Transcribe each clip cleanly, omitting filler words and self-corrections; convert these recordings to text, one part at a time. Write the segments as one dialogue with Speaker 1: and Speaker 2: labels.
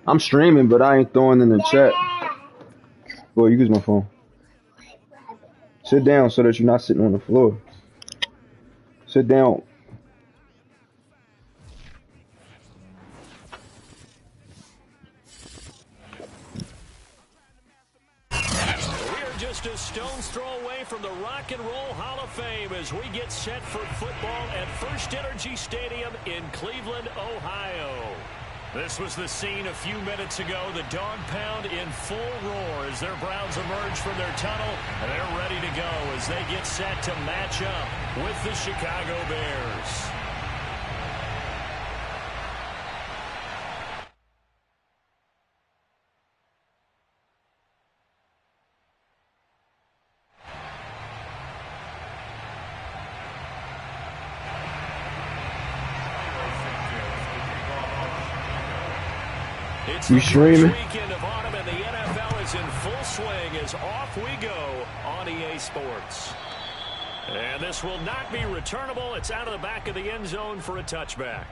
Speaker 1: I'm streaming, but I ain't throwing in the chat. Boy, you use my phone. Sit down so that you're not sitting on the floor. Sit down.
Speaker 2: Just a stone's throw away from the Rock and Roll Hall of Fame as we get set for football at First Energy Stadium in Cleveland, Ohio. This was the scene a few minutes ago. The dog pound in full roar as their Browns emerge from their tunnel, and they're ready to go as they get set to match up with the Chicago Bears.
Speaker 1: You streaming?
Speaker 2: Weekend of autumn and the NFL is in full swing as off we go on EA Sports. And this will not be returnable. It's out of the back of the end zone for a touchback.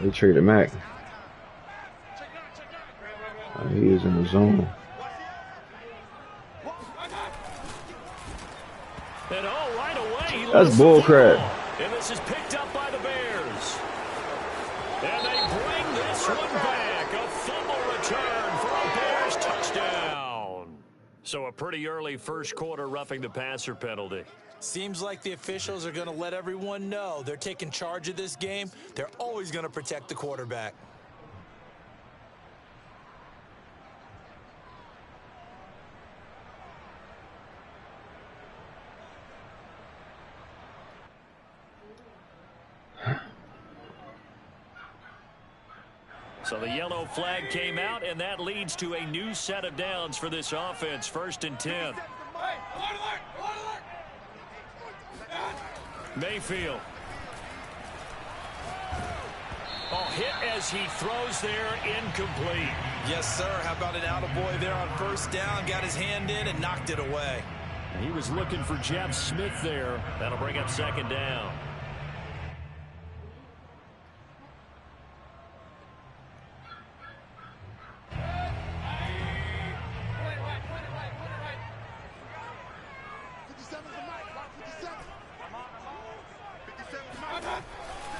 Speaker 1: They traded Mac. He is in the zone.
Speaker 2: And right away,
Speaker 1: that's bullcrap.
Speaker 2: And this is picked up by the Bears. And they bring this one back. A fumble return for a Bears touchdown. So a pretty early first quarter roughing the passer penalty.
Speaker 3: Seems like the officials are going to let everyone know they're taking charge of this game. They're always going to protect the quarterback.
Speaker 2: So the yellow flag came out, and that leads to a new set of downs for this offense. 1st and 10. Mayfield. Hit as he throws there, incomplete.
Speaker 3: Yes, sir. How about an attaboy there on 1st down? Got his hand in and knocked it away.
Speaker 2: He was looking for Jeff Smith there. That'll bring up 2nd down.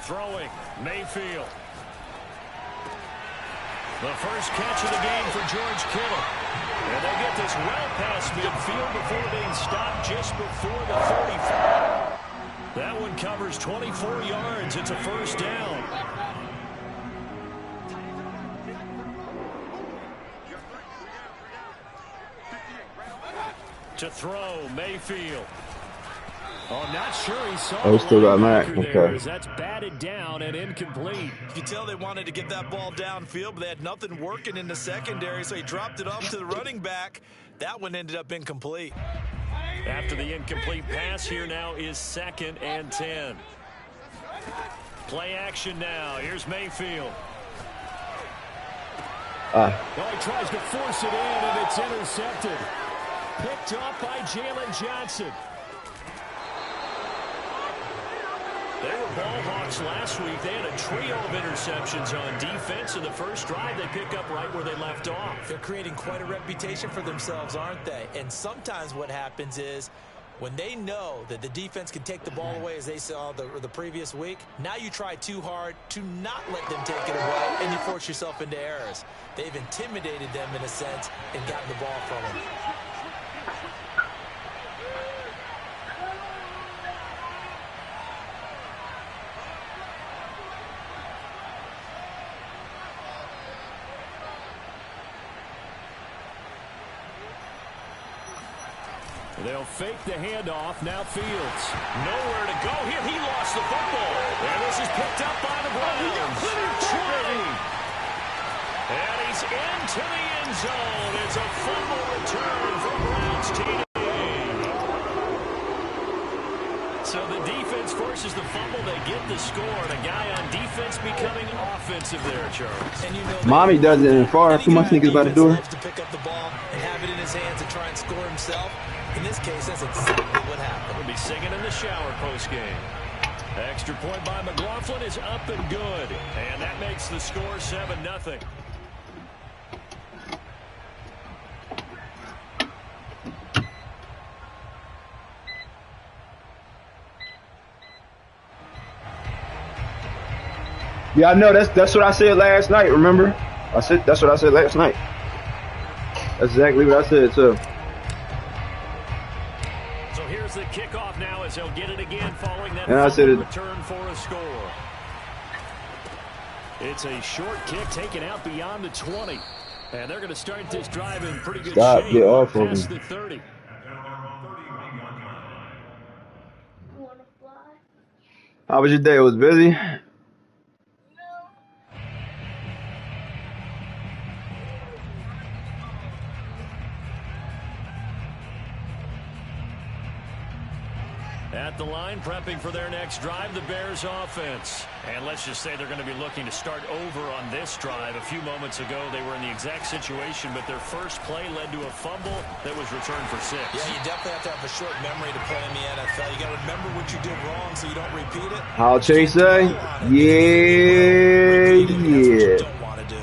Speaker 2: Throwing, Mayfield. The first catch of the game for George Kittle. And they get this well past midfield before being stopped just before the 45. That one covers 24 yards. It's a 1st down. To throw, Mayfield. Not sure he saw.
Speaker 1: Oh, still got Mac. Okay.
Speaker 2: That's batted down and incomplete.
Speaker 3: You can tell they wanted to get that ball downfield, but they had nothing working in the secondary, so he dropped it off to the running back. That one ended up incomplete.
Speaker 2: After the incomplete pass, here now is 2nd and 10. Play action now. Here's Mayfield. He tries to force it in, and it's intercepted. Picked up by Jalen Johnson. They were ball hawks last week. They had a trio of interceptions on defense. In the first drive, they pick up right where they left off.
Speaker 3: They're creating quite a reputation for themselves, aren't they? And sometimes what happens is when they know that the defense can take the ball away, as they saw the previous week, now you try too hard to not let them take it away, and you force yourself into errors. They've intimidated them in a sense and gotten the ball from them.
Speaker 2: They'll fake the handoff. Now Fields. Nowhere to go here. He lost the football. And this is picked up by the Browns. 20. And he's into the end zone. It's a fumble return for Browns TD. So the defense forces the fumble. They get the score. And a guy on defense becoming offensive there, Charles.
Speaker 1: And you know Mommy does it in far. Too much niggas about to do it.
Speaker 3: To pick up the ball and have it in his hands and try and score himself. In this case, that's exactly what happened.
Speaker 2: We'll be singing in the shower post-game. Extra point by McLaughlin is up and good. And that makes the score 7-0.
Speaker 1: Yeah, I know. That's what I said last night. Remember? That's what I said last night. That's exactly what I said too.
Speaker 2: So here's the kickoff now as they'll get it again following that return for a score. It's a short kick taken out beyond the 20. And they're going to start this drive in pretty good shape.
Speaker 1: Get off of
Speaker 2: past
Speaker 1: him.
Speaker 2: the 30.
Speaker 1: How was your day? It was busy?
Speaker 2: At the line, prepping for their next drive, the Bears offense. And let's just say they're going to be looking to start over on this drive. A few moments ago, they were in the exact situation, but their first play led to a fumble that was returned for 6.
Speaker 3: Yeah, you definitely have to have a short memory to play in the NFL. You got to remember what you did wrong so you don't repeat it.
Speaker 1: How'll Chase say? Yeah.
Speaker 3: Don't want to do.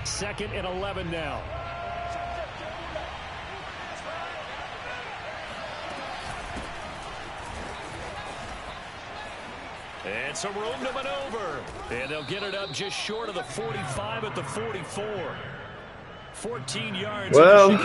Speaker 2: Second and 11 now. And some room to maneuver. And they'll get it up just short of the 45 at the 44. 14 yards.
Speaker 1: Well,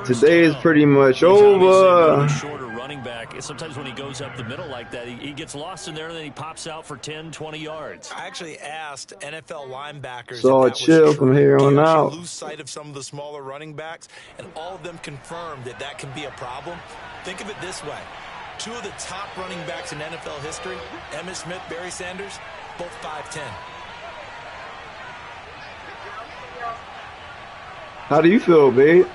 Speaker 1: today is pretty much over.
Speaker 2: Shorter running back. Sometimes when he goes up the middle like that, he gets lost in there and then he pops out for 10, 20 yards.
Speaker 3: I actually asked NFL linebackers.
Speaker 1: So I'll chill from here on out.
Speaker 3: Lose sight of some of the smaller running backs, and all of them confirmed that that can be a problem. Think of it this way. 2 of the top running backs in NFL history, Emmitt Smith, Barry Sanders, both 5'10".
Speaker 1: How do you feel, babe?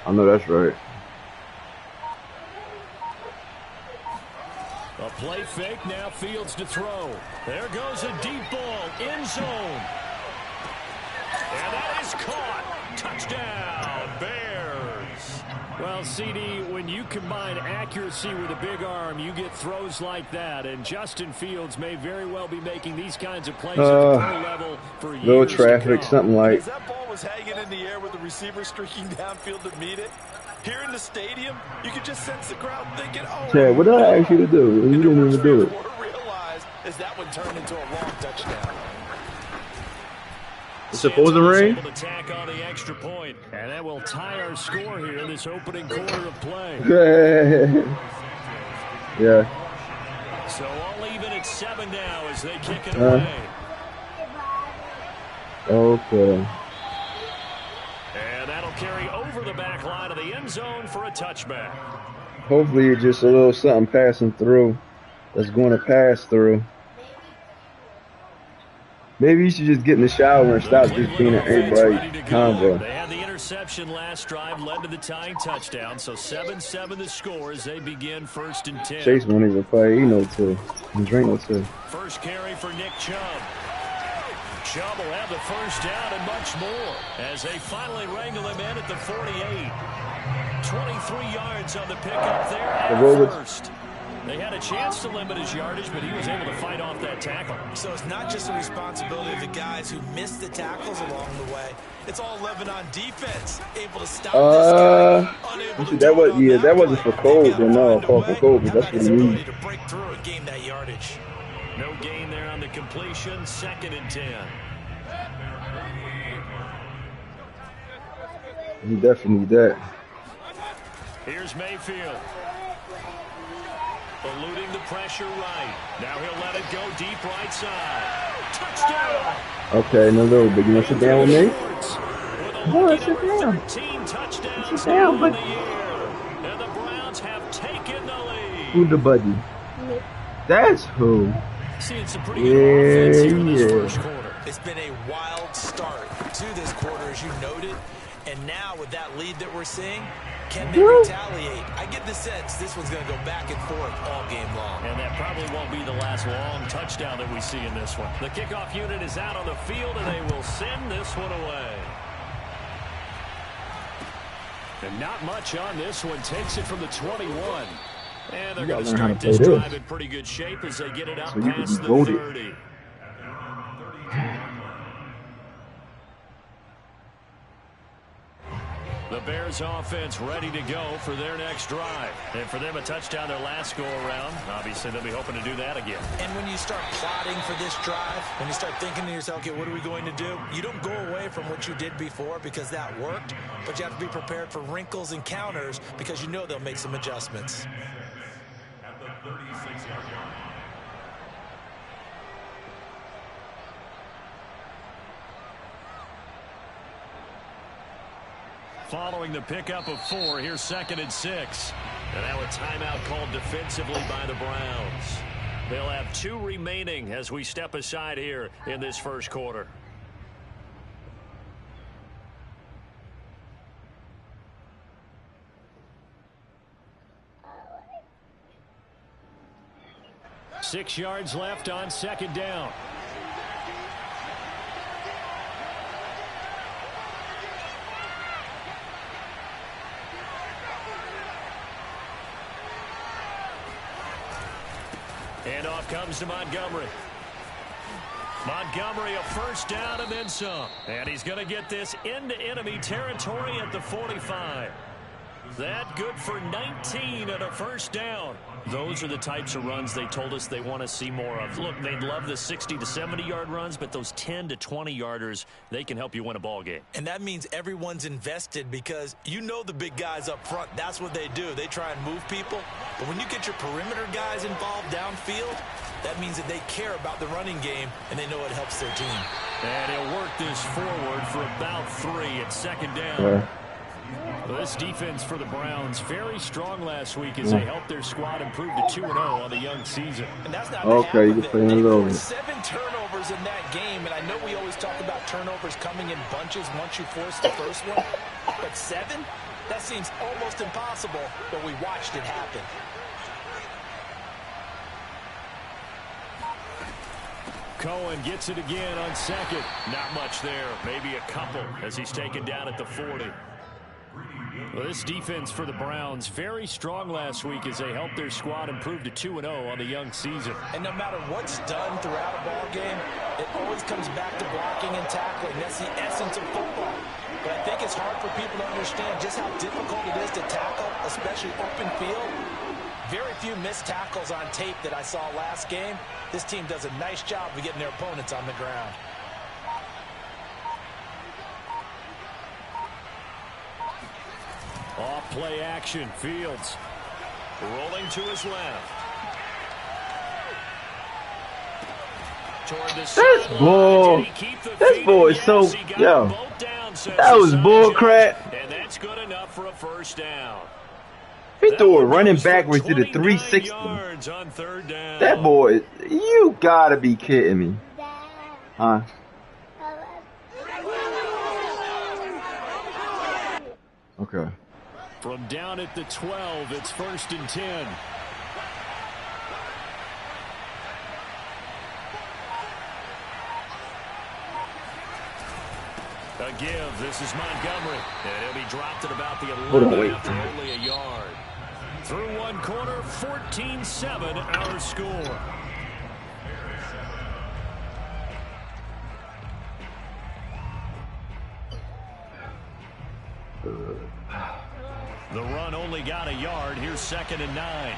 Speaker 1: I know that's right.
Speaker 2: A play fake, now Fields to throw. There goes a deep ball, end zone. And that is caught. Touchdown, Bears. Well, CD, when you combine accuracy with a big arm, you get throws like that. And Justin Fields may very well be making these kinds of plays at the pro level for years.
Speaker 1: Little traffic, something like.
Speaker 3: As that ball was hanging in the air with the receiver streaking downfield to meet it, here in the stadium, you could just sense the crowd thinking, oh.
Speaker 1: Chad, what did I ask you to do? You didn't even do it.
Speaker 3: Realized as that one turned into a long touchdown.
Speaker 1: It's supposed to rain?
Speaker 2: Able to tack on the extra point, and that will tie our score here in this opening quarter of play.
Speaker 1: Yeah.
Speaker 2: So all even at 7 now as they kick it away.
Speaker 1: Okay.
Speaker 2: And that'll carry over the back line of the end zone for a touchback.
Speaker 1: Hopefully it's just a little something passing through that's going to pass through. Maybe you should just get in the shower and stop just being an everybody convo.
Speaker 2: They had the interception last drive, led to the tying touchdown. So 7-7 the score as they begin 1st and 10.
Speaker 1: Chase won't even play. He knows too. And Drake knows too.
Speaker 2: First carry for Nick Chubb. Chubb will have the first down and much more as they finally wrangle him in at the 48. 23 yards on the pickup there at first. They had a chance to limit his yardage, but he was able to fight off that tackle. So it's not just the responsibility of the guys who missed the tackles along the way. It's all living on defense, able to stop this guy.
Speaker 1: That wasn't for Cole. No, call for Cole, because that's what he needs.
Speaker 2: To break through and gain that yardage. No gain there on the completion. 2nd and 10.
Speaker 1: He definitely need that.
Speaker 2: Here's Mayfield. Eluding the pressure right. Now he'll let it go deep right side. Touchdown!
Speaker 1: Okay, no little bit. You want to sit down with me?
Speaker 2: No, sit down. Sit down, but... And the Browns have taken the lead.
Speaker 1: Who the buddy? That's who.
Speaker 2: Seeing some pretty good offense here in this first quarter.
Speaker 3: It's been a wild start to this quarter, as you noted. And now with that lead that we're seeing, can they retaliate? I get getting the sense this one's going to go back and forth all game long.
Speaker 2: And that probably won't be the last long touchdown that we see in this one. The kickoff unit is out on the field, and they will send this one away. And not much on this one. Takes it from the 21. And they're going to start this drive in pretty good shape as they get it up past the 30. The Bears offense ready to go for their next drive. And for them, a touchdown their last go-around. Obviously, they'll be hoping to do that again.
Speaker 3: And when you start plotting for this drive, when you start thinking to yourself, okay, what are we going to do? You don't go away from what you did before because that worked, but you have to be prepared for wrinkles and counters because you know they'll make some adjustments.
Speaker 4: At the 36-yard line.
Speaker 2: Following the pickup of 4, here's 2nd and 6. And now a timeout called defensively by the Browns. They'll have 2 remaining as we step aside here in this first quarter. Six yards left on 2nd down. And off comes to Montgomery. Montgomery, a first down and then some. And he's going to get this into enemy territory at the 45. That good for 19 and a first down. Those are the types of runs they told us they want to see more of. Look, they'd love the 60 to 70-yard runs, but those 10 to 20-yarders, they can help you win a ball game.
Speaker 3: And that means everyone's invested because you know the big guys up front, that's what they do. They try and move people. But when you get your perimeter guys involved downfield, that means that they care about the running game and they know it helps their team.
Speaker 2: And he'll work this forward for about 3 at 2nd down.
Speaker 1: Yeah.
Speaker 2: Well, this defense for the Browns, very strong last week as they helped their squad improve to 2-0 on the young season.
Speaker 3: And that's not
Speaker 1: okay, you can play it over.
Speaker 3: 7 turnovers in that game, and I know we always talk about turnovers coming in bunches once you force the first one, but 7? That seems almost impossible, but we watched it happen.
Speaker 2: Cohen gets it again on 2nd. Not much there, maybe a couple as he's taken down at the 40. Well, this defense for the Browns, very strong last week as they helped their squad improve to 2-0 on the young season.
Speaker 3: And no matter what's done throughout a ball game, it always comes back to blocking and tackling. That's the essence of football. But I think it's hard for people to understand just how difficult it is to tackle, especially open field. Very few missed tackles on tape that I saw last game. This team does a nice job of getting their opponents on the ground.
Speaker 2: Off play action, Fields rolling to his left. Toward the
Speaker 1: This bull. This bull is so, yo. That was bull crap.
Speaker 2: And that's good enough for a first down.
Speaker 1: He threw it running backwards to the 360.
Speaker 2: On 3rd down.
Speaker 1: That boy, you gotta be kidding me. Huh? Okay.
Speaker 2: From down at the 12, it's 1st and 10. A give. This is Montgomery. And he'll be dropped at about the 11 after only a yard. Through one quarter, 14-7 our score. The run only got a yard. Here's 2nd and 9.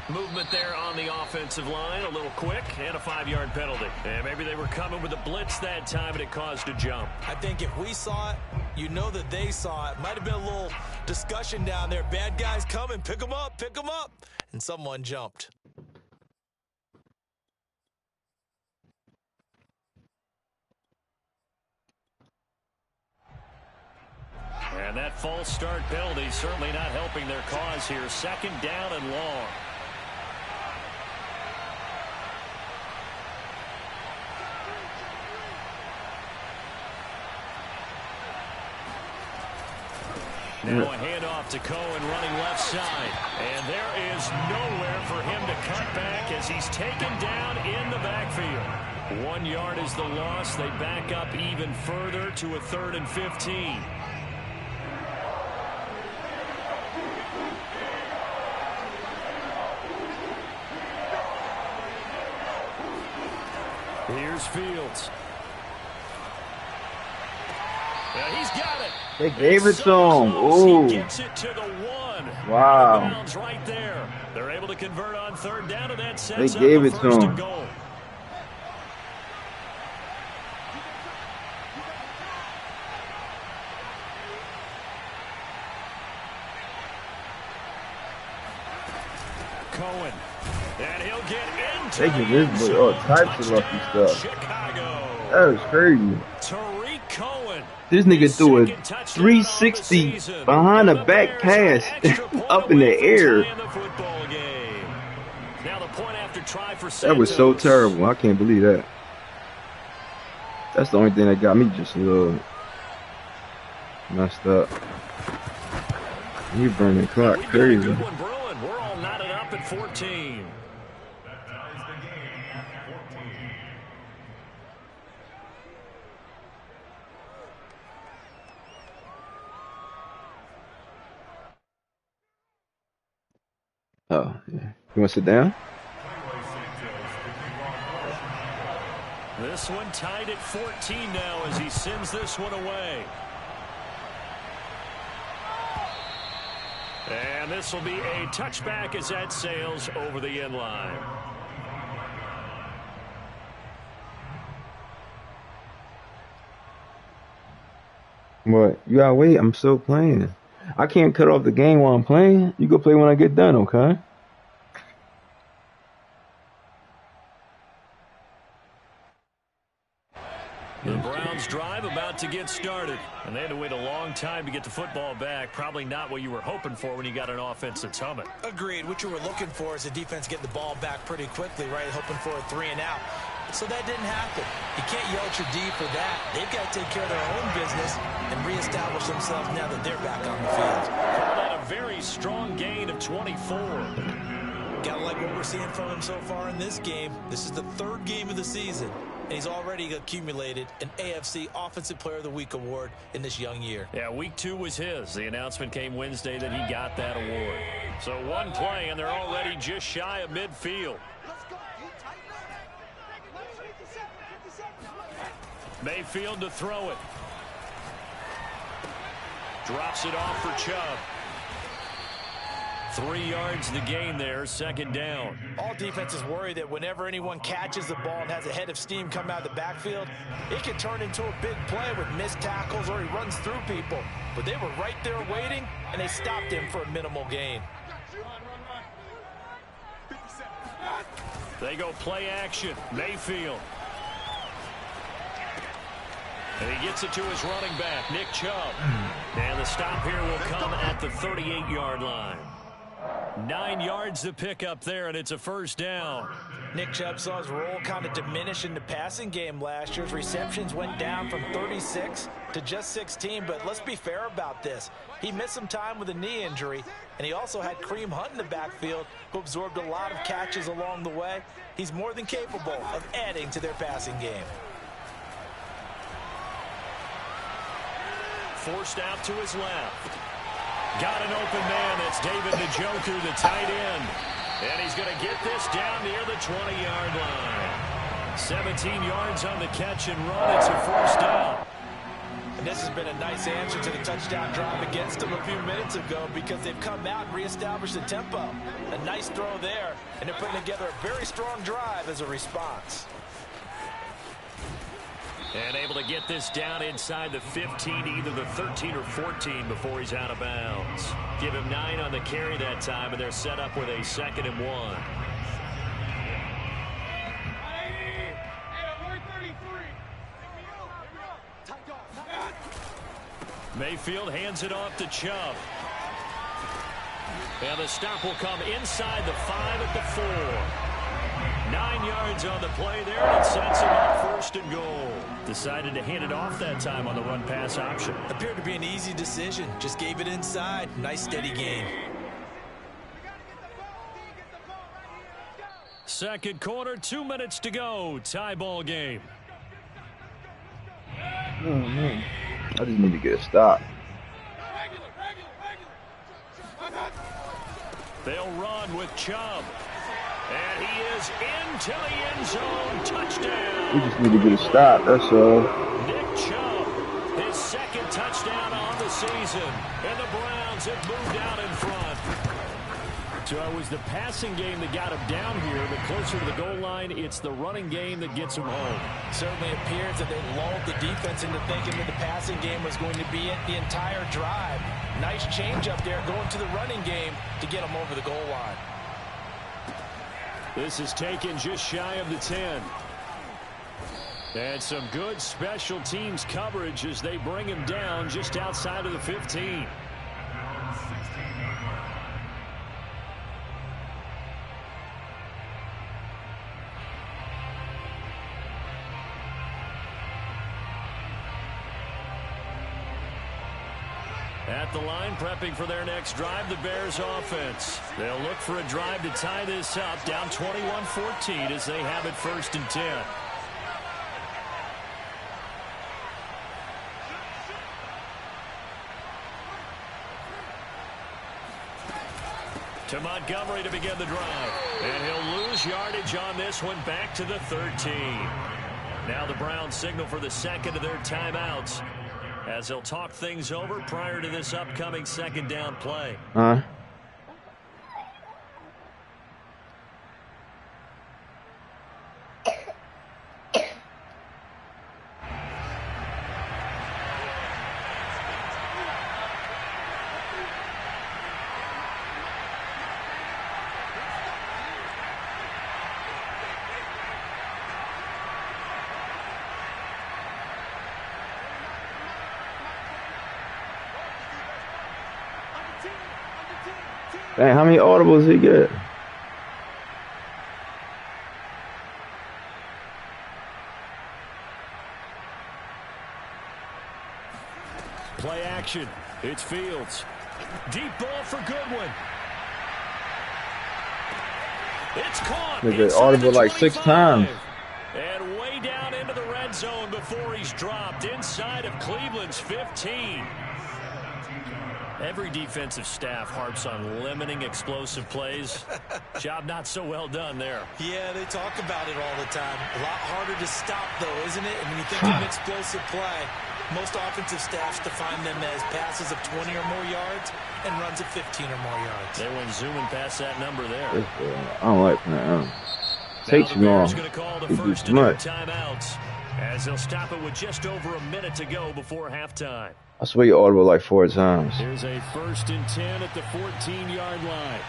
Speaker 2: Movement there on the offensive line, a little quick, and a 5-yard penalty. And maybe they were coming with a blitz that time, and it caused a jump.
Speaker 3: I think if we saw it, you know that they saw it. Might have been a little discussion down there. Bad guys coming, pick them up, and someone jumped.
Speaker 2: And that false start penalty certainly not helping their cause here. Second down and long. Now a handoff to Cohen running left side. And there is nowhere for him to cut back as he's taken down in the backfield. 1 yard is the loss. They back up even further to a 3rd and 15. Here's Fields. Yeah, he's got it.
Speaker 1: They gave it to him. Ooh.
Speaker 2: He gets it to the 1.
Speaker 1: Wow.
Speaker 2: Right there. They're able to convert on 3rd down, and that
Speaker 1: They
Speaker 2: sets
Speaker 1: gave
Speaker 2: up
Speaker 1: it
Speaker 2: the
Speaker 1: to
Speaker 2: 1st
Speaker 1: him.
Speaker 2: and goal. Cohen. And he'll get into
Speaker 1: They give this boy all types of lucky stuff.
Speaker 2: Chicago.
Speaker 1: That was crazy.
Speaker 2: Tariq Cohen.
Speaker 1: This nigga threw a 360 behind the back pass up in the air. That was so terrible. I can't believe that. That's the only thing that got me just a little messed up. You burning the clock crazy.
Speaker 2: We're all knotted up at 14.
Speaker 4: That ties the game at 14.
Speaker 1: Oh, yeah. You want to sit down?
Speaker 2: This one tied at 14 now as he sends this one away. And this will be a touchback as that sails over the end line.
Speaker 1: What? You gotta wait. I'm still playing. I can't cut off the game while I'm playing. You go play when I get done, okay?
Speaker 2: The Browns drive about to get started, and they had to wait a long time to get the football back. Probably not what you were hoping for when you got an offense that's humming.
Speaker 3: Agreed. What you were looking for is the defense getting the ball back pretty quickly, right? Hoping for a 3 and out. So that didn't happen. You can't yell at your D for that. They've got to take care of their own business and reestablish themselves now that they're back on the field.
Speaker 2: Called out a very strong gain of 24.
Speaker 3: Gotta like what we're seeing from him so far in this game. This is the 3rd game of the season, and he's already accumulated an AFC Offensive Player of the Week award in this young year.
Speaker 2: Yeah, week 2 was his. The announcement came Wednesday that he got that award. So one play, and they're already just shy of midfield. Mayfield to throw it. Drops it off for Chubb. 3 yards the gain there, 2nd down.
Speaker 3: All defenses worry that whenever anyone catches the ball and has a head of steam come out of the backfield, it can turn into a big play with missed tackles or he runs through people. But they were right there waiting, and they stopped him for a minimal gain.
Speaker 2: They go play action. Mayfield. And he gets it to his running back, Nick Chubb. And the stop here will come at the 38-yard line. 9 yards to pick up there, and it's a 1st down.
Speaker 3: Nick Chubb saw his role kind of diminish in the passing game last year. His receptions went down from 36 to just 16, but let's be fair about this. He missed some time with a knee injury, and he also had Kareem Hunt in the backfield, who absorbed a lot of catches along the way. He's more than capable of adding to their passing game.
Speaker 2: Forced out to his left. Got an open man. That's David Njoku, the tight end. And he's going to get this down near the 20-yard line. 17 yards on the catch and run. It's a 1st down.
Speaker 3: And this has been a nice answer to the touchdown drive against them a few minutes ago because they've come out and reestablished the tempo. A nice throw there, and they're putting together a very strong drive as a response.
Speaker 2: And able to get this down inside the 15, either the 13 or 14 before he's out of bounds. Give him 9 on the carry that time, and they're set up with a 2nd and 1. Mayfield hands it off to Chubb. And the stop will come inside the 5 at the 4. 9 yards on the play there, and it sets him up first and goal. Decided to hand it off that time on the run-pass option.
Speaker 3: Appeared to be an easy decision. Just gave it inside. Nice steady gain.
Speaker 2: Second quarter, 2 minutes to go. Tie ball game.
Speaker 1: Oh, man. I just need to get a stop.
Speaker 2: They'll run with Chubb. And he is into the end zone. Touchdown.
Speaker 1: We just need to get a stop, that's all.
Speaker 2: Nick Chubb, his second touchdown on the season. And the Browns have moved out in front. So it was the passing game that got him down here, but closer to the goal line, it's the running game that gets him home.
Speaker 3: Certainly appears that they lulled the defense into thinking that the passing game was going to be it the entire drive. Nice change up there going to the running game to get him over the goal line.
Speaker 2: This is taken just shy of the 10. And some good special teams coverage as they bring him down just outside of the 15. At the line, prepping for their next drive, the Bears offense. They'll look for a drive to tie this up, down 21-14 as they have it 1st and 10. To Montgomery to begin the drive. And he'll lose yardage on this one, back to the 13. Now the Browns signal for the second of their timeouts, as they'll talk things over prior to this upcoming second down play.
Speaker 1: Dang, how many audibles did he get?
Speaker 2: Play action. It's Fields. Deep ball for Goodwin. It's caught.
Speaker 1: They get audible like 6 times.
Speaker 2: And way down into the red zone before he's dropped inside of Cleveland's 15. Every defensive staff harps on limiting explosive plays. Job not so well done there.
Speaker 3: Yeah, they talk about it all the time. A lot harder to stop, though, isn't it? And when you think of an explosive play, most offensive staffs define them as passes of 20 or more yards and runs of 15 or more yards.
Speaker 2: They went zooming past that number there.
Speaker 1: I don't like that. Takes too long.
Speaker 2: Going to call the first of their timeouts, as they'll stop it with just over a minute to go before halftime.
Speaker 1: I swear you audible like 4 times.
Speaker 2: Here's a 1st and 10 at the 14-yard line.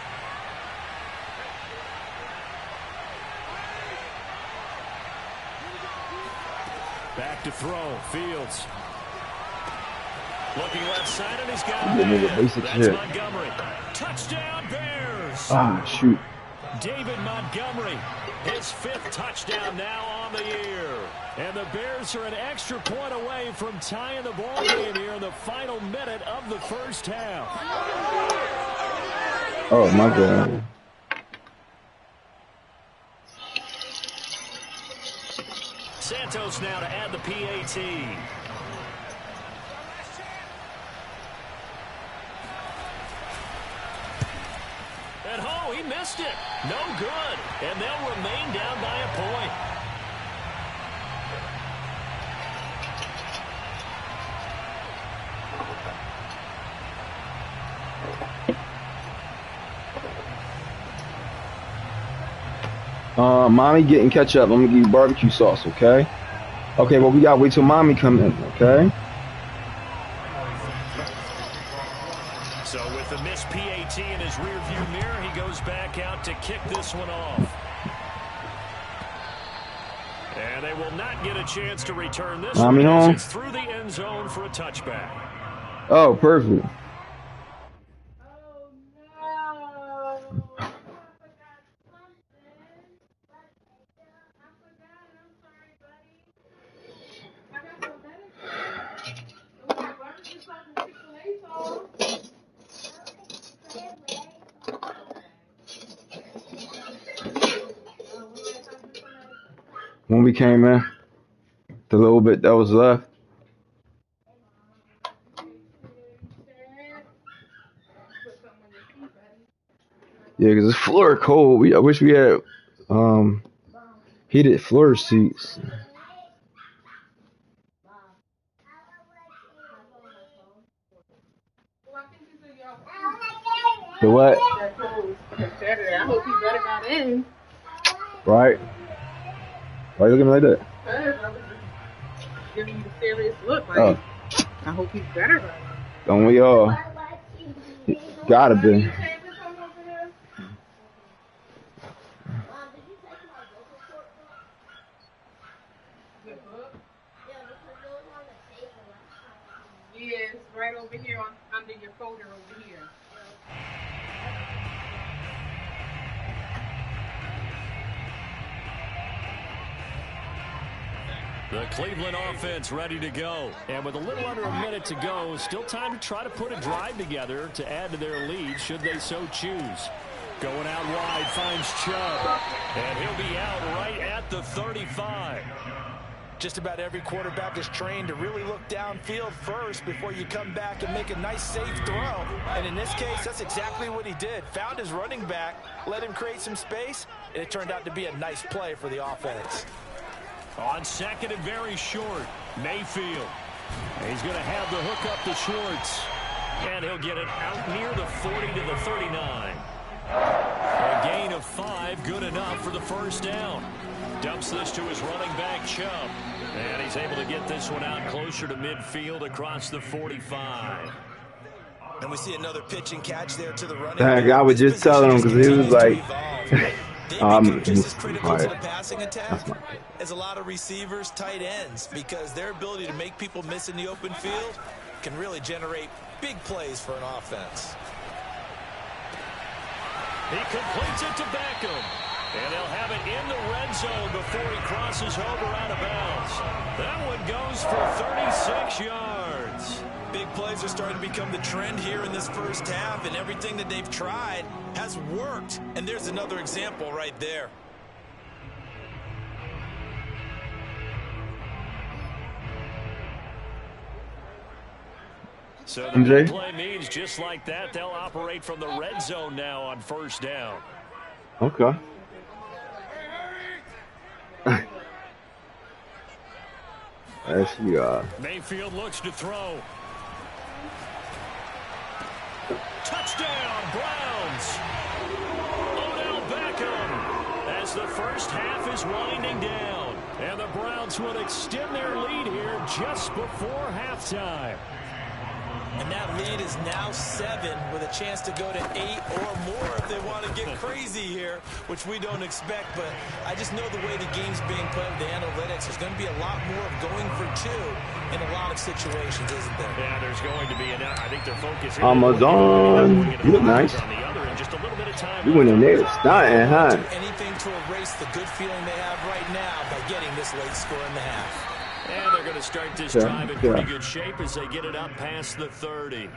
Speaker 2: Back to throw. Fields. Looking left side, and he's got it. That's Montgomery. Touchdown, Bears.
Speaker 1: Ah, shoot.
Speaker 2: David Montgomery, his 5th touchdown now on the year. And the Bears are an extra point away from tying the ball game here in the final minute of the first half.
Speaker 1: Oh, my God.
Speaker 2: Santos now to add the PAT. And oh, he missed it. No good. And they'll remain down by a point.
Speaker 1: Mommy getting ketchup. I'm gonna give you barbecue sauce, okay? Okay, well we gotta wait till mommy come in, okay?
Speaker 2: So with the missed PAT in his rearview mirror, he goes back out to kick this one off. And they will not get a chance to return this one as it's through the end zone for a touchback.
Speaker 1: Oh, perfect. When we came in, the little bit that was left. Yeah, because the floor cold. I wish we had heated floor seats. The what?
Speaker 5: Saturday. I hope he better got in.
Speaker 1: Right? Why you looking like that?
Speaker 5: I was just giving you the serious look. Like,
Speaker 1: Oh,
Speaker 5: I hope he's better got in.
Speaker 1: don't we all? Gotta be.
Speaker 5: Yeah, it's right over here under your folder over here.
Speaker 2: The Cleveland offense ready to go. And with a little under a minute to go, still time to try to put a drive together to add to their lead should they so choose. Going out wide, finds Chubb. And he'll be out right at the 35.
Speaker 3: Just about every quarterback is trained to really look downfield first before you come back and make a nice, safe throw. And in this case, that's exactly what he did. Found his running back, let him create some space, and it turned out to be a nice play for the offense.
Speaker 2: On second and very short, Mayfield. He's going to have the hook up to Schwartz. And he'll get it out near the 40 to the 39. A gain of 5, good enough for the first down. Dumps this to his running back, Chubb. And he's able to get this one out closer to midfield across the 45.
Speaker 3: And we see another pitch and catch there to the running
Speaker 1: Dang,
Speaker 3: back.
Speaker 1: I was just telling him because he was like,
Speaker 3: They become just as critical to the
Speaker 1: right.
Speaker 3: passing attack as a lot of receivers, tight ends, because their ability to make people miss in the open field can really generate big plays for an offense.
Speaker 2: He completes it to Beckham. And they'll have it in the red zone before he crosses over out of bounds. That one goes for 36 yards.
Speaker 3: Big plays are starting to become the trend here in this first half, and everything that they've tried has worked. And there's another example right there.
Speaker 2: So the big play means just like that, they'll operate from the red zone now on first down.
Speaker 1: Okay. Yes, you are.
Speaker 2: Mayfield looks to throw. Touchdown, Browns. Odell Beckham as the first half is winding down. And the Browns will extend their lead here just before halftime.
Speaker 3: And that lead is now 7 with a chance to go to 8 or more if they want to get crazy here, which we don't expect. But I just know the way the game's being played with the analytics, there's going to be a lot more of going for 2 in a lot of situations, isn't there?
Speaker 2: Yeah, there's going to be. And I think their focus is
Speaker 1: Amazon. You look nice.
Speaker 2: On the other, and just a little bit of time.
Speaker 1: You went in there starting, huh?
Speaker 3: Do anything to erase the good feeling they have right now by getting this late score in the half.
Speaker 2: And they're going to start this drive in pretty good shape as they get it up past the 30.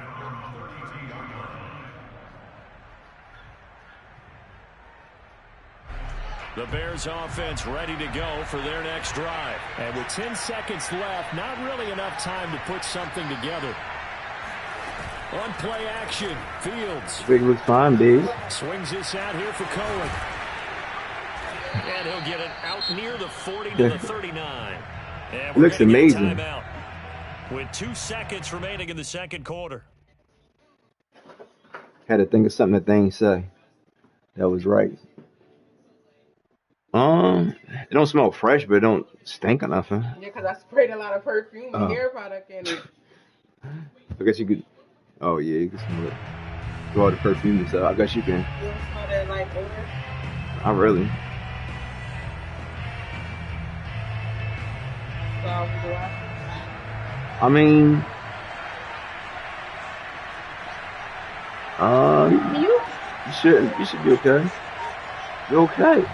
Speaker 2: The Bears offense ready to go for their next drive. And with 10 seconds left, not really enough time to put something together. On play action, Fields.
Speaker 1: Big looks fine, dude.
Speaker 2: Swings this out here for Cohen. And he'll get it out near the 40 to the 39. And
Speaker 1: It looks amazing.
Speaker 2: Timeout with 2 seconds remaining in the second quarter.
Speaker 1: Had to think of something that they ain't say. That was right. It don't smell fresh, but it don't stink or nothing.
Speaker 5: Yeah, because I sprayed a lot of perfume and hair product in it.
Speaker 1: I guess you could. Oh yeah, you can smell it. Go out the perfume and stuff. I guess you can.
Speaker 5: You don't smell that like odor?
Speaker 1: Not really.
Speaker 5: So, do I?
Speaker 1: I mean, You should be okay. You're okay.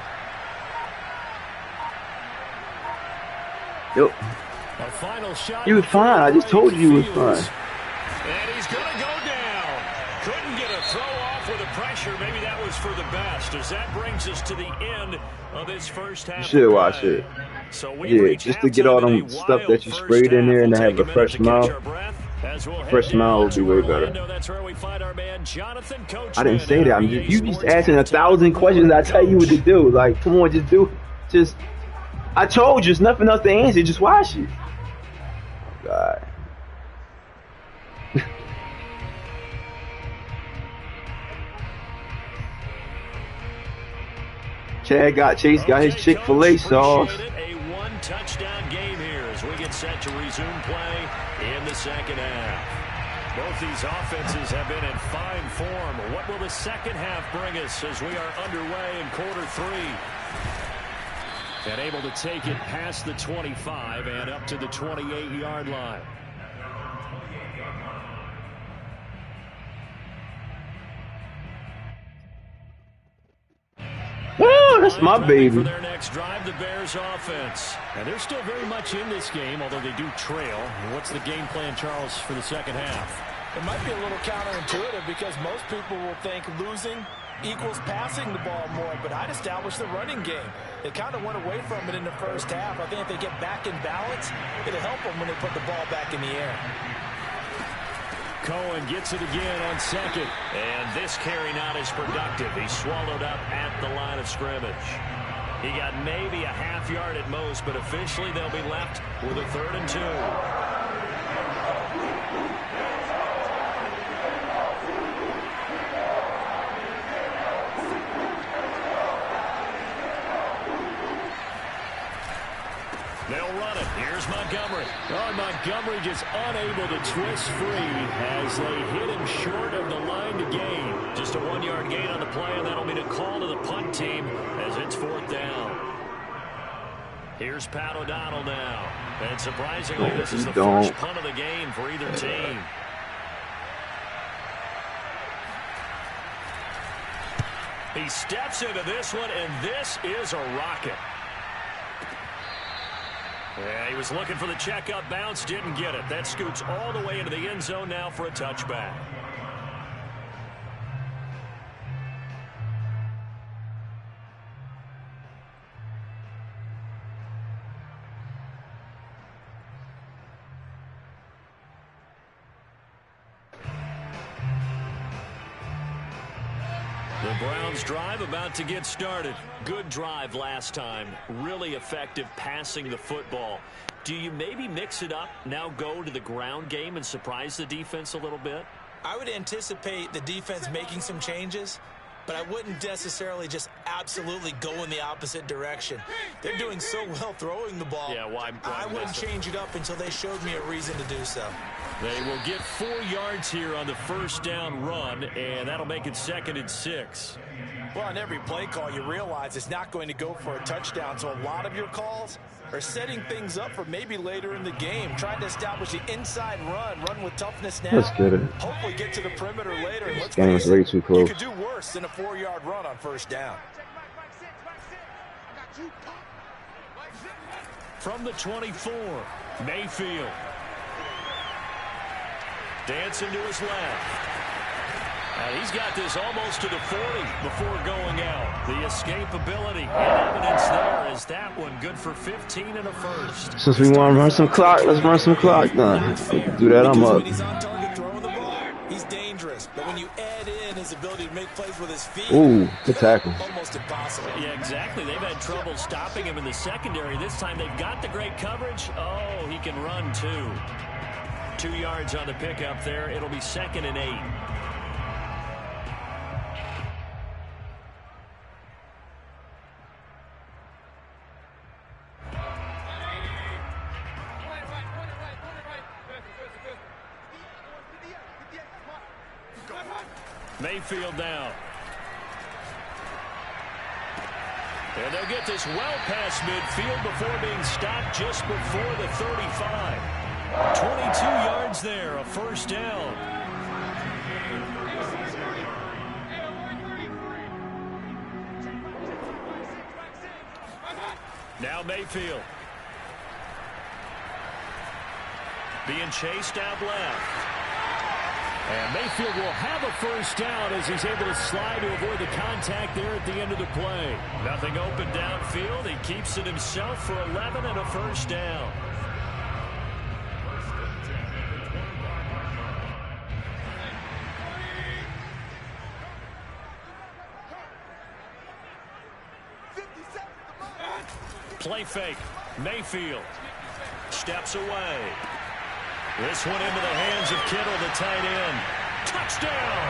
Speaker 1: Yo.
Speaker 2: A final shot.
Speaker 1: You was fine. I just told you you was fine.
Speaker 2: And he's going to go down. Couldn't get a throw off with the pressure. Maybe that was for the best, as that brings us to the end of this first half.
Speaker 1: You should watch it.
Speaker 2: So
Speaker 1: yeah, just to get all them stuff that you sprayed in there and to have a fresh smell. Fresh smell would be way better. I didn't say that. You just asking 1,000 questions. I tell you what to do. Like, come on, just do. I told you, there's nothing else to answer. Just watch it. Oh, God. Chase got his Chick-fil-A sauce.
Speaker 2: A one-touchdown game here as we get set to resume play in the second half. Both these offenses have been in fine form. What will the second half bring us as we are underway in quarter three? And able to take it past the 25 and up to the 28-yard line.
Speaker 1: Woo, that's my baby.
Speaker 2: For their next drive, the Bears offense. And they're still very much in this game, although they do trail. What's the game plan, Charles, for the second half?
Speaker 3: It might be a little counterintuitive because most people will think losing equals passing the ball more, but I'd establish the running game. They kind of went away from it in the first half. I think if they get back in balance, it'll help them when they put the ball back in the air.
Speaker 2: Cohen gets it again on second. And this carry not as productive. He's swallowed up at the line of scrimmage. He got maybe a half yard at most, but officially they'll be left with a 3rd and 2. They'll run it. Here's Montgomery. Oh, Montgomery just unable to twist free as they hit him short of the line to gain. Just a 1-yard gain on the play, and that'll be the call to the punt team as it's 4th down. Here's Pat O'Donnell now. And surprisingly, this is the first punt of the game for either team. He steps into this one, and this is a rocket. Yeah, he was looking for the checkup bounce, didn't get it. That scoots all the way into the end zone now for a touchback. The Browns drive about to get started. Good drive last time. Really effective passing the football. Do you maybe mix it up, now go to the ground game and surprise the defense a little bit?
Speaker 3: I would anticipate the defense making some changes, but I wouldn't necessarily just absolutely go in the opposite direction. They're doing so well throwing the ball.
Speaker 2: Yeah, why
Speaker 3: I wouldn't change it up until they showed me a reason to do so.
Speaker 2: They will get 4 yards here on the first down run, and that'll make it 2nd and 6.
Speaker 3: Well, on every play call, you realize it's not going to go for a touchdown, so a lot of your calls are setting things up for maybe later in the game, trying to establish the inside run with toughness now.
Speaker 1: Let's get it.
Speaker 3: Hopefully get to the perimeter later. And
Speaker 1: this game is way too close.
Speaker 3: You could do worse than a 4-yard run on first down.
Speaker 2: From the 24, Mayfield. Dancing to his left. He's got this almost to the 40 before going out. The escapability and evidence there is that one good for 15 and a first.
Speaker 1: Since we want to run some clock, let's run some clock. Nah, do that, I'm up.
Speaker 3: When he's on target throwing the ball, he's dangerous. But when you add in his ability to make plays with his feet,
Speaker 1: ooh, good tackle.
Speaker 3: Almost impossible.
Speaker 2: Yeah, exactly. They've had trouble stopping him in the secondary. This time they've got the great coverage. Oh, he can run too. 2 yards on the pickup there. It'll be 2nd and 8. Mayfield now. And they'll get this well past midfield before being stopped just before the 35. 22 yards there, a first down. Now Mayfield. Being chased out left. And Mayfield will have a first down as he's able to slide to avoid the contact there at the end of the play. Nothing open downfield. He keeps it himself for 11 and a first down. Play fake. Mayfield steps away. This one into the hands of Kittle, the tight end. Touchdown!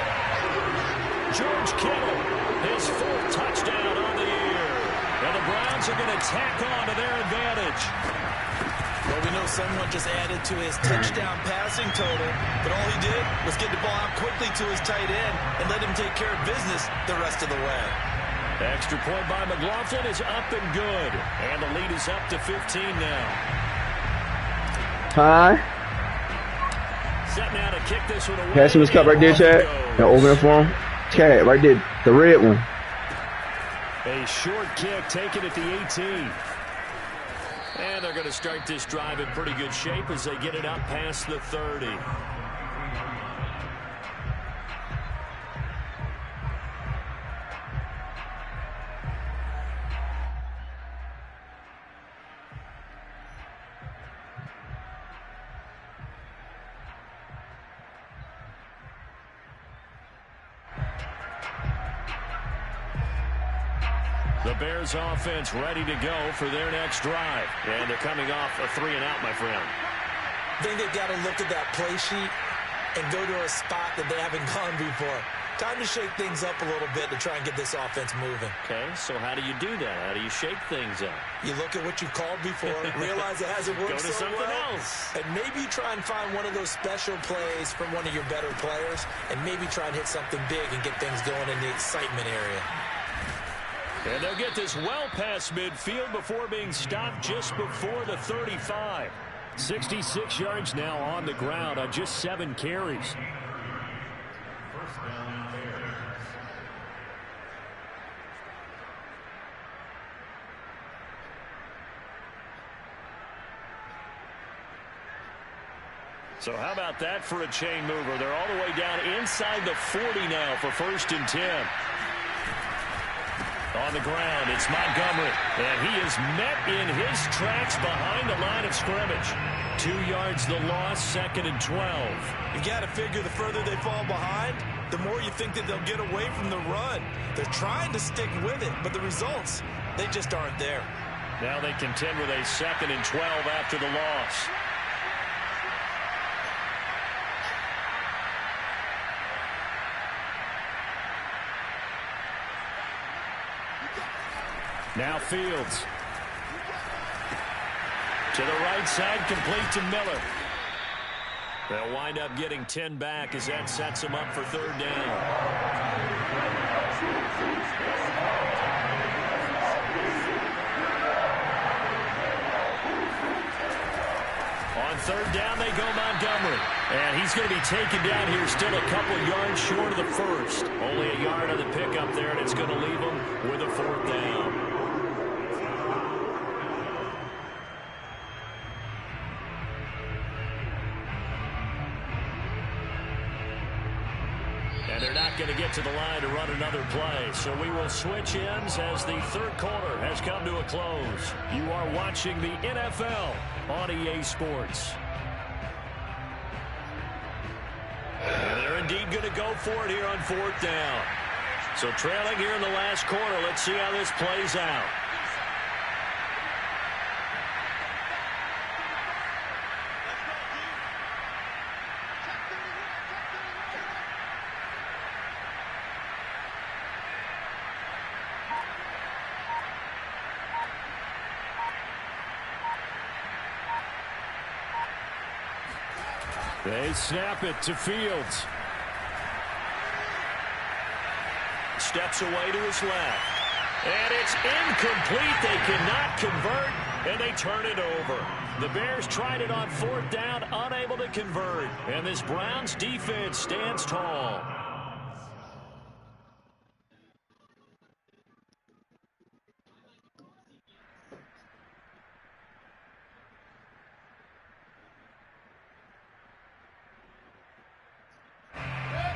Speaker 2: George Kittle, his fourth touchdown on the year. And the Browns are going to tack on to their advantage.
Speaker 3: Well, we know someone just added to his touchdown passing total, but all he did was get the ball out quickly to his tight end and let him take care of business the rest of the way.
Speaker 2: Extra point by McLaughlin is up and good. And the lead is up to 15 now.
Speaker 1: Hi.
Speaker 2: Set now to kick this one away.
Speaker 1: Pass him his cup right there, Chad. Now open it for him. Chad, right there. The red one.
Speaker 2: A short kick taken at the 18. And they're going to start this drive in pretty good shape as they get it up past the 30. The Bears offense ready to go for their next drive. And they're coming off a 3-and-out, my friend.
Speaker 3: I think they've got to look at that play sheet and go to a spot that they haven't gone before. Time to shake things up a little bit to try and get this offense moving.
Speaker 2: Okay, so how do you do that? How do you shake things up?
Speaker 3: You look at what you've called before, realize it hasn't worked
Speaker 2: Go to
Speaker 3: so
Speaker 2: something
Speaker 3: well,
Speaker 2: else.
Speaker 3: and maybe try and find one of those special plays from one of your better players, and maybe try and hit something big and get things going in the excitement area.
Speaker 2: And they'll get this well past midfield before being stopped just before the 35. 66 yards now on the ground on just 7 carries. So how about that for a chain mover? They're all the way down inside the 40 now for 1st and 10. On the ground, it's Montgomery, and he is met in his tracks behind the line of scrimmage. 2 yards the loss, 2nd and 12.
Speaker 3: You got to figure the further they fall behind, the more you think that they'll get away from the run. They're trying to stick with it, but the results, they just aren't there.
Speaker 2: Now they contend with a 2nd and 12 after the loss. Now Fields. To the right side, complete to Miller. They'll wind up getting 10 back as that sets them up for 3rd down. On 3rd down, they go Montgomery. And he's going to be taken down here still a couple yards short of the 1st. Only a yard on the pickup there, and it's going to leave him with a 4th down. And they're not going to get to the line to run another play. So we will switch ends as the 3rd quarter has come to a close. You are watching the NFL on EA Sports. And they're indeed going to go for it here on 4th down. So trailing here in the last quarter. Let's see how this plays out. They snap it to Fields. Steps away to his left. And it's incomplete. They cannot convert. and they turn it over. The Bears tried it on 4th down, unable to convert. And this Browns defense stands tall.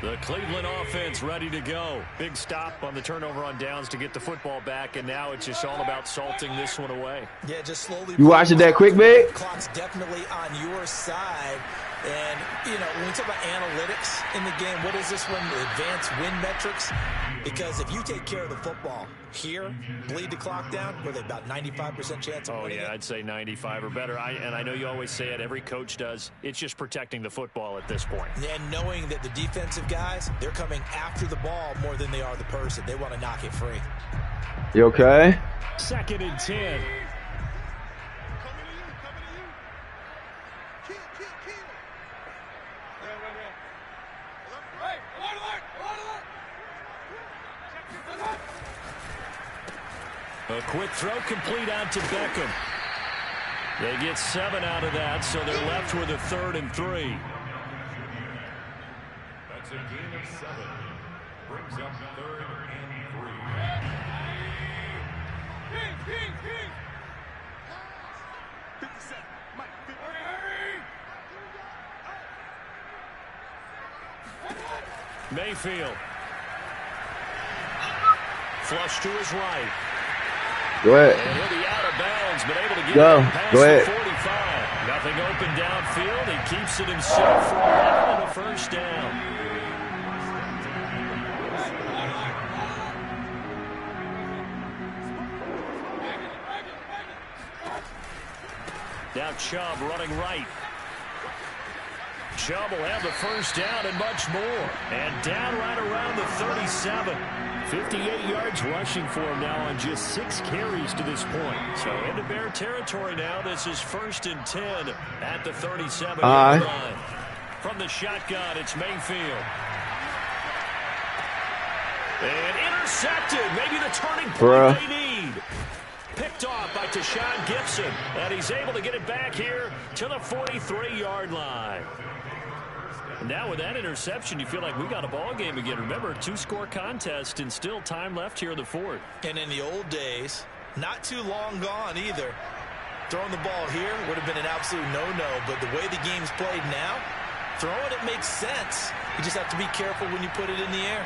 Speaker 2: The Cleveland offense ready to go. Big stop on the turnover on downs to get the football back, and now it's just all about salting this one away.
Speaker 3: Yeah, just slowly.
Speaker 1: You watching that quick, big?
Speaker 3: Clock's definitely on your side. And, you know, when we talk about analytics in the game, what is this one? Advanced win metrics? Because if you take care of the football here, bleed the clock down, were they about 95% chance of winning it?
Speaker 2: I'd say 95 or better. And I know you always say it, every coach does. It's just protecting the football at this point.
Speaker 3: And knowing that the defensive guys, they're coming after the ball more than they are the person. They want to knock it free.
Speaker 1: You okay?
Speaker 2: 2nd and 10. A quick throw complete out to Beckham. They get 7 out of that, so they're left with a 3rd and 3.
Speaker 4: That's a gain of 7. Brings up 3rd and 3.
Speaker 2: Mayfield. Flush to his right.
Speaker 1: Go ahead.
Speaker 2: And he'll be out of bounds, but able to get
Speaker 1: Go.
Speaker 2: it past
Speaker 1: Go ahead.
Speaker 2: the 45. Nothing open downfield. He keeps it himself for 11 and a 1st down. Now Chubb running right. Chubb will have the 1st down and much more. And down right around the 37. 58 yards rushing for him now on just 6 carries to this point. So into Bear territory now. This is 1st and 10 at the 37-yard line. From the shotgun, it's Mayfield. And intercepted. Maybe the turning point they need. Picked off by Tashawn Gibson. And he's able to get it back here to the 43-yard line. Now with that interception, you feel like we got a ball game again. Remember, 2-score contest and still time left here in the 4th.
Speaker 3: And in the old days, not too long gone either. Throwing the ball here would have been an absolute no-no. But the way the game's played now, throwing it makes sense. You just have to be careful when you put it in the air.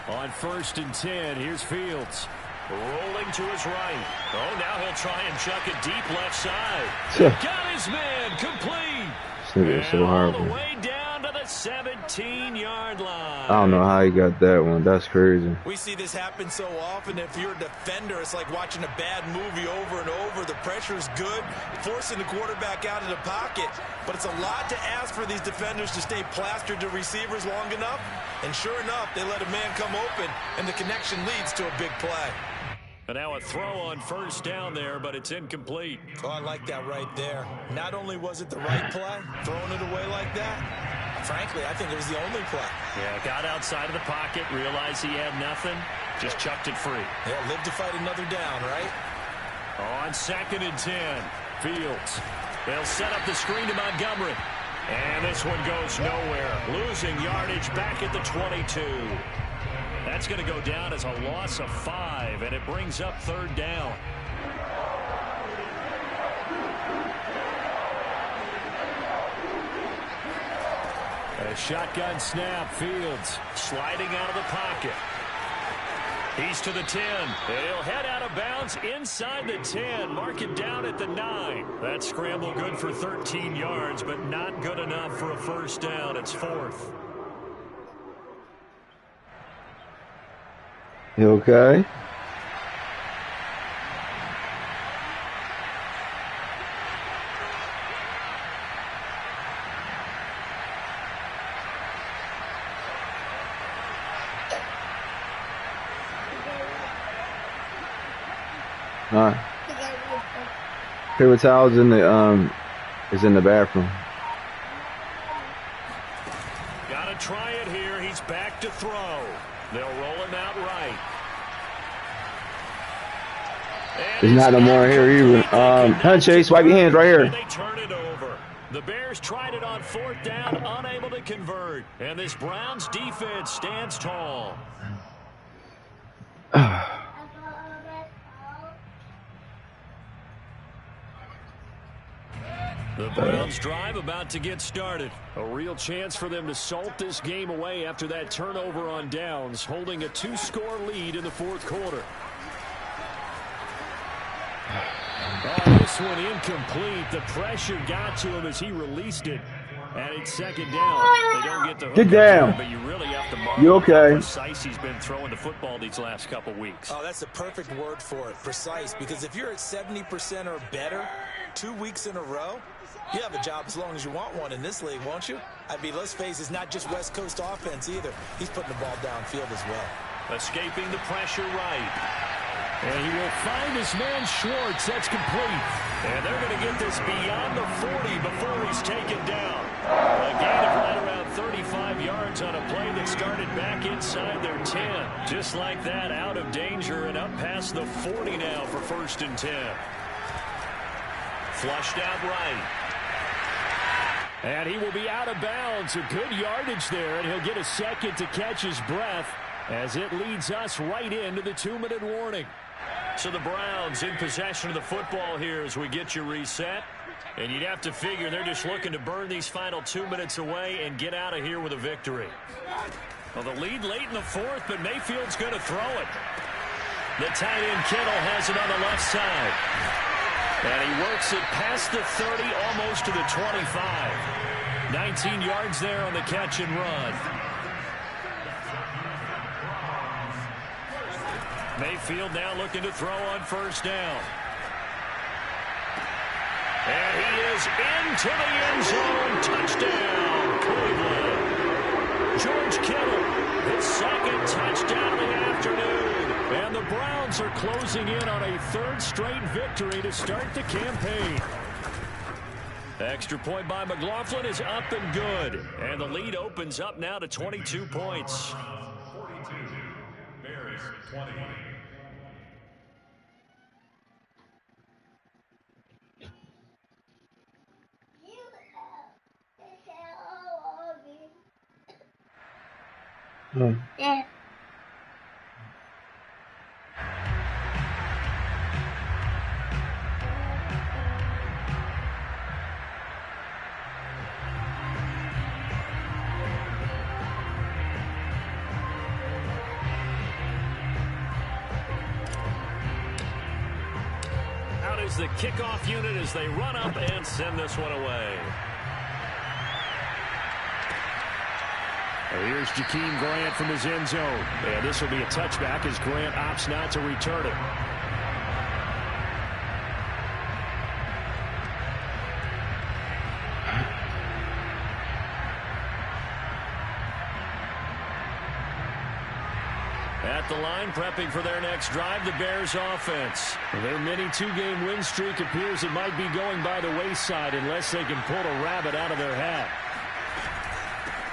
Speaker 2: On 1st and 10, here's Fields. Rolling to his right. Oh, now he'll try and chuck it deep left side. Got his man complete.
Speaker 1: This nigga is so hard.
Speaker 2: All the way down to the 17-yard line.
Speaker 1: I don't know how he got that one. That's crazy.
Speaker 3: We see this happen so often. If you're a defender, it's like watching a bad movie over and over. The pressure's good, forcing the quarterback out of the pocket. But it's a lot to ask for these defenders to stay plastered to receivers long enough. And sure enough, they let a man come open, and the connection leads to a big play.
Speaker 2: And now a throw on 1st down there, but it's incomplete.
Speaker 3: Oh, I like that right there. Not only was it the right play, throwing it away like that, frankly, I think it was the only play.
Speaker 2: Yeah, got outside of the pocket, realized he had nothing, just chucked it free.
Speaker 3: Yeah, live to fight another down, right?
Speaker 2: On 2nd and 10, Fields. They'll set up the screen to Montgomery. And this one goes nowhere. Losing yardage back at the 22. That's going to go down as a loss of 5, and it brings up 3rd down. A shotgun snap. Fields sliding out of the pocket. He's to the 10. He'll head out of bounds inside the 10. Mark it down at the 9. That scramble good for 13 yards, but not good enough for a 1st down. It's 4th.
Speaker 1: You okay? All right. Paper towels in the is in the bathroom.
Speaker 2: Got to try it here. He's back to throw. They'll roll him out right.
Speaker 1: There's not no more here either. Hunt Chase, wipe your hands right here.
Speaker 2: And they turn it over. The Bears tried it on 4th down, unable to convert. And this Browns defense stands tall. The Browns drive about to get started. A real chance for them to salt this game away after that turnover on downs, holding a 2-score lead in the 4th quarter. Oh, this one incomplete. The pressure got to him as he released it. And it's 2nd down. They don't get the hook.
Speaker 1: Get down.
Speaker 2: But you really have to mark
Speaker 1: You okay?
Speaker 2: how precise he's been throwing the football these last couple weeks.
Speaker 3: Oh, that's the perfect word for it, precise. Because if you're at 70% or better 2 weeks in a row, you have a job as long as you want one in this league, won't you? I mean, let's face it, it's not just West Coast offense either. He's putting the ball downfield as well.
Speaker 2: Escaping the pressure right. And he will find his man Schwartz. That's complete. And they're going to get this beyond the 40 before he's taken down. A gain of right around 35 yards on a play that started back inside their 10. Just like that, out of danger and up past the 40 now for 1st and 10. Flushed out right. And he will be out of bounds. A good yardage there, and he'll get a second to catch his breath as it leads us right into the 2-minute warning. So the Browns in possession of the football here as we get you reset. And you'd have to figure they're just looking to burn these final 2 minutes away and get out of here with a victory. Well, the lead late in the 4th, but Mayfield's going to throw it. The tight end Kittle has it on the left side. And he works it past the 30, almost to the 25. 19 yards there on the catch and run. Mayfield now looking to throw on 1st down. And he is into the end zone. Touchdown, Cleveland. George Kittle, his 2nd touchdown of the afternoon. And the Browns are closing in on a 3rd straight victory to start the campaign. Extra point by McLaughlin is up and good. And the lead opens up now to 22 points.
Speaker 4: 42, Bears 20.
Speaker 5: Yeah.
Speaker 2: Out is the kickoff unit as they run up and send this one away. Here's Jakeem Grant from his end zone. And this will be a touchback as Grant opts not to return it. At the line, prepping for their next drive, the Bears offense. Their mini 2-game win streak appears it might be going by the wayside unless they can pull a rabbit out of their hat.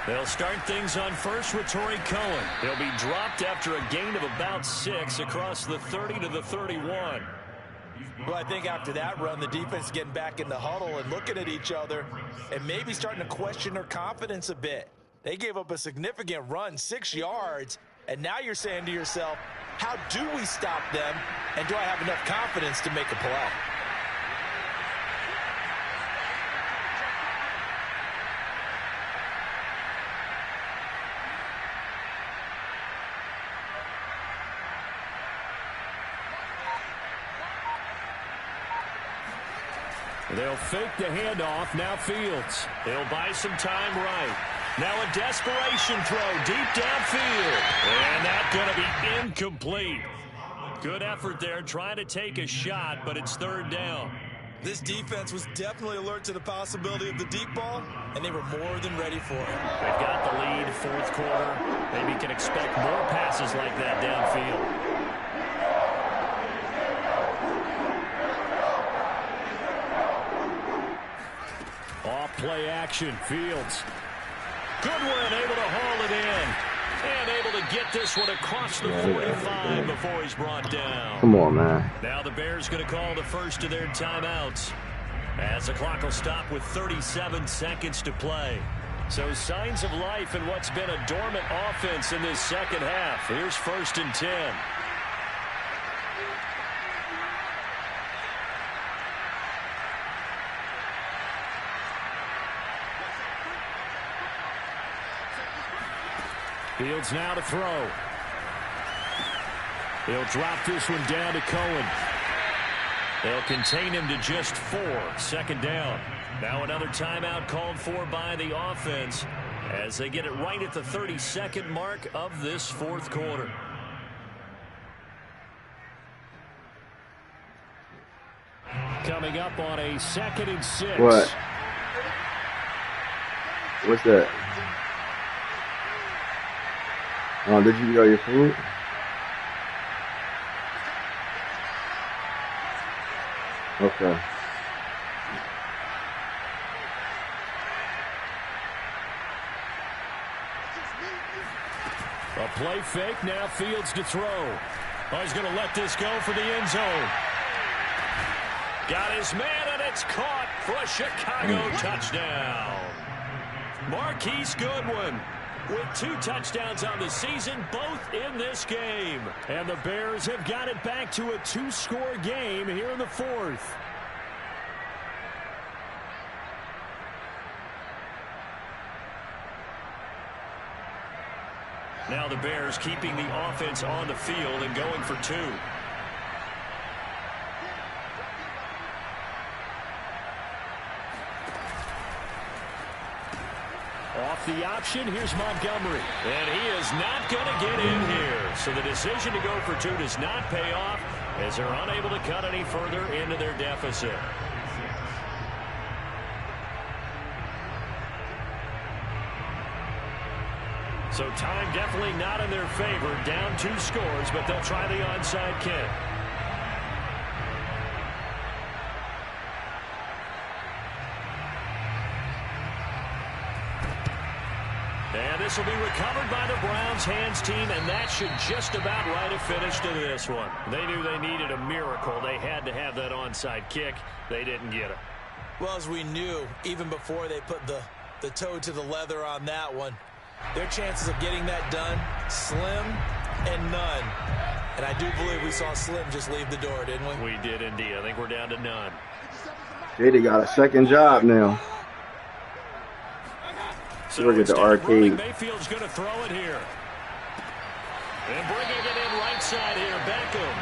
Speaker 2: They'll start things on first with Torrey Cohen. He'll be dropped after a gain of about 6 across the 30 to the 31.
Speaker 3: Well, I think after that run, the defense is getting back in the huddle and looking at each other and maybe starting to question their confidence a bit. They gave up a significant run, 6 yards, and now you're saying to yourself, how do we stop them, and do I have enough confidence to make a play?
Speaker 2: They'll fake the handoff. Now Fields. He'll buy some time right. Now a desperation throw deep downfield. And that's going to be incomplete. Good effort there trying to take a shot, but it's 3rd down.
Speaker 3: This defense was definitely alert to the possibility of the deep ball, and they were more than ready for it.
Speaker 2: They've got the lead, 4th quarter. Maybe can expect more passes like that downfield. play action. Fields. Goodwin able to haul it in. And able to get this one across the 45 before he's brought down.
Speaker 1: Come on, man.
Speaker 2: Now the Bears going to call the first of their timeouts, as the clock will stop with 37 seconds to play. So signs of life in what's been a dormant offense in this second half. Here's 1st and 10. Fields now to throw. He'll drop this one down to Cohen. They'll contain him to just 4. 2nd down. Now another timeout called for by the offense as they get it right at the 32nd mark of this 4th quarter. Coming up on a 2nd and 6.
Speaker 1: What? What's that? Oh, did you get your food? Okay.
Speaker 2: A play fake, now Fields to throw. Oh, he's going to let this go for the end zone. Got his man, and it's caught for a Chicago touchdown. Marquise Goodwin with 2 touchdowns on the season, both in this game. And the Bears have got it back to a 2-score game here in the 4th. Now the Bears keeping the offense on the field and going for 2. Off the option, here's Montgomery. And he is not going to get in here. So the decision to go for 2 does not pay off as they're unable to cut any further into their deficit. So time definitely not in their favor. Down 2 scores, but they'll try the onside kick. And this will be recovered by the Browns hands team, and that should just about write a finish to this one. They knew they needed a miracle. They had to have that onside kick. They didn't get it.
Speaker 3: Well, as we knew, even before they put the toe to the leather on that one, their chances of getting that done, slim and none. And I do believe we saw Slim just leave the door, didn't we?
Speaker 2: We did indeed. I think we're down to none.
Speaker 1: JD got a 2nd job now.
Speaker 2: So
Speaker 1: look at the arcade.
Speaker 2: Mayfield's going to throw it here. And bringing it in right side here, Beckham.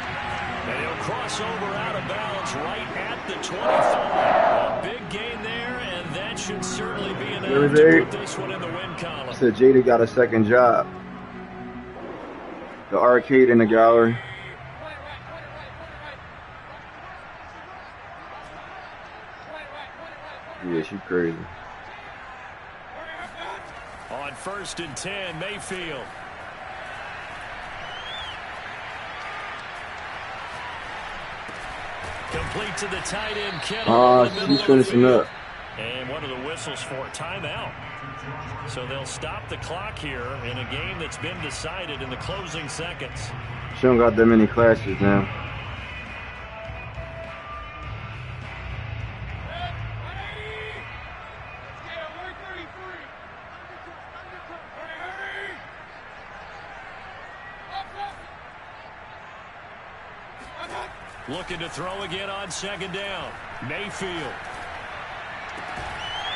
Speaker 2: And he'll cross over out of bounds right at the 25. A big gain there, and that should certainly be enough to put this one in the win column.
Speaker 1: Said JD got a 2nd job. The arcade in the gallery. Yeah, she crazy.
Speaker 2: On 1st and 10, Mayfield. Complete to the tight end, Kittle.
Speaker 1: She's finishing up.
Speaker 2: And what are the whistles for? Timeout. So they'll stop the clock here in a game that's been decided in the closing seconds.
Speaker 1: She don't got that many classes now.
Speaker 2: Looking to throw again on 2nd down. Mayfield.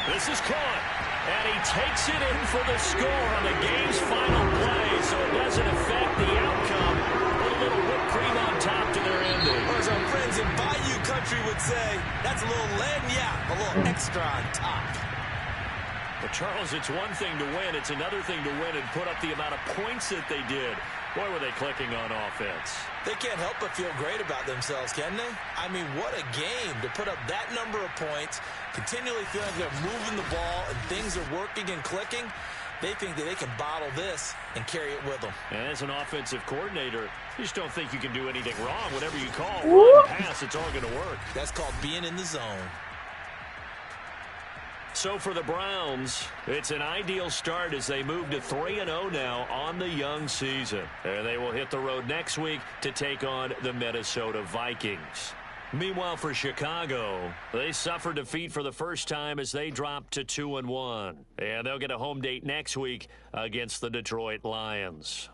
Speaker 2: This is caught. And he takes it in for the score on the game's final play, so it doesn't affect the outcome. Put a little whipped cream on top to their ending.
Speaker 3: Or as our friends in Bayou Country would say, that's a little lagniappe, a little extra on top.
Speaker 2: But Charles, it's one thing to win. It's another thing to win and put up the amount of points that they did. Boy, were they clicking on offense.
Speaker 3: They can't help but feel great about themselves, can they? I mean, what a game to put up that number of points, continually feeling like they're moving the ball and things are working and clicking. They think that they can bottle this and carry it with them.
Speaker 2: And as an offensive coordinator, you just don't think you can do anything wrong. Whatever you call, run, pass, it's all going to work.
Speaker 3: That's called being in the zone.
Speaker 2: So for the Browns, it's an ideal start as they move to 3-0 now on the young season. And they will hit the road next week to take on the Minnesota Vikings. Meanwhile, for Chicago, they suffered defeat for the first time as they dropped to 2-1. And they'll get a home date next week against the Detroit Lions.